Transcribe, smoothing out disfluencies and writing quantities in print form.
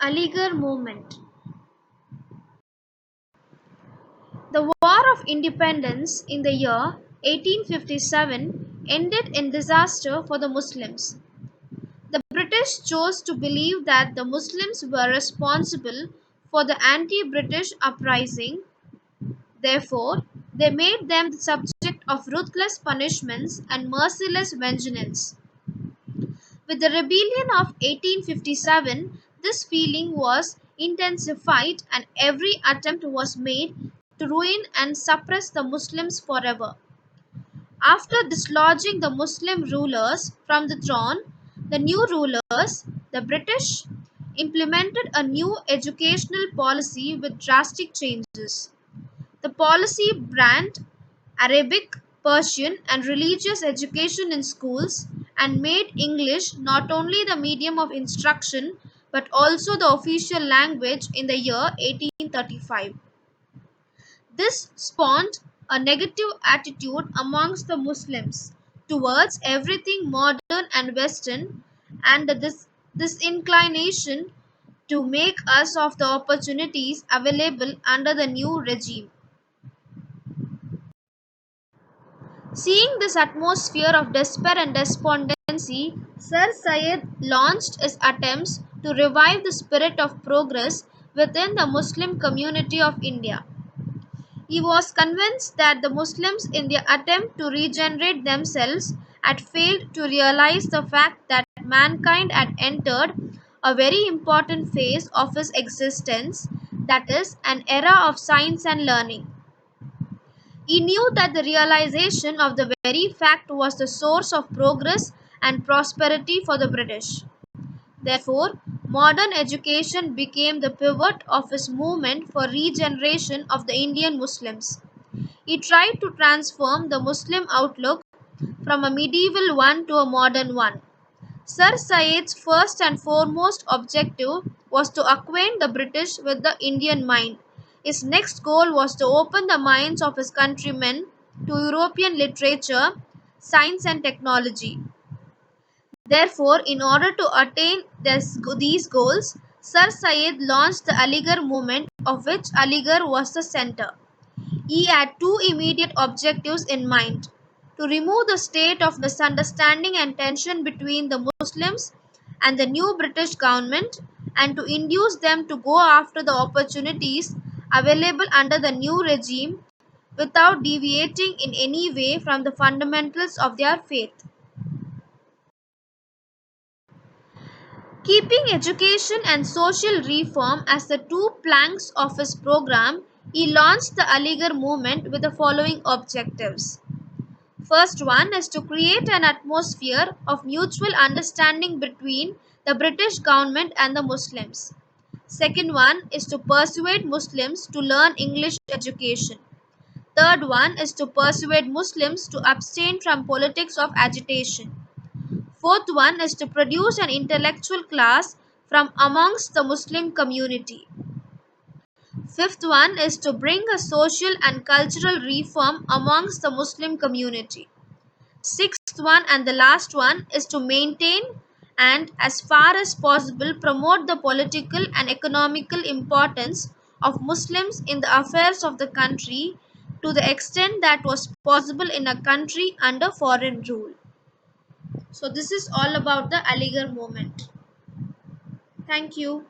Aligarh movement. The War of Independence in the year 1857 ended in disaster for the Muslims. The British chose to believe that the Muslims were responsible for the anti British uprising. Therefore, they made them the subject of ruthless punishments and merciless vengeance. With the rebellion of 1857, this feeling was intensified and every attempt was made to ruin and suppress the Muslims forever. After dislodging the Muslim rulers from the throne, the new rulers, the British, implemented a new educational policy with drastic changes. The policy banned Arabic, Persian, and religious education in schools and made English not only the medium of instruction but also the official language in the year 1835. This spawned a negative attitude amongst the Muslims towards everything modern and Western, and this inclination to make us of the opportunities available under the new regime. Seeing this atmosphere of despair and despondency, Sir Syed launched his attempts to revive the spirit of progress within the Muslim community of India. He was convinced that the Muslims, in their attempt to regenerate themselves, had failed to realize the fact that mankind had entered a very important phase of its existence, that is, an era of science and learning. He knew that the realization of the very fact was the source of progress and prosperity for the British. Therefore, modern education became the pivot of his movement for regeneration of the Indian Muslims. He tried to transform the Muslim outlook from a medieval one to a modern one. Sir Syed's first and foremost objective was to acquaint the British with the Indian mind. His next goal was to open the minds of his countrymen to European literature, science, and technology. Therefore, in order to attain these goals, Sir Syed launched the Aligarh movement, of which Aligarh was the center. He had two immediate objectives in mind: to remove the state of misunderstanding and tension between the Muslims and the new British government, and to induce them to go after the opportunities available under the new regime without deviating in any way from the fundamentals of their faith. Keeping education and social reform as the two planks of his program, he launched the Aligarh movement with the following objectives. First one is to create an atmosphere of mutual understanding between the British government and the Muslims. Second one is to persuade Muslims to learn English education. Third one is to persuade Muslims to abstain from politics of agitation. Fourth one is to produce an intellectual class from amongst the Muslim community. Fifth one is to bring a social and cultural reform amongst the Muslim community. Sixth one and the last one is to maintain and, as far as possible, promote the political and economical importance of Muslims in the affairs of the country to the extent that was possible in a country under foreign rule. So, this is all about the Aligarh movement. Thank you.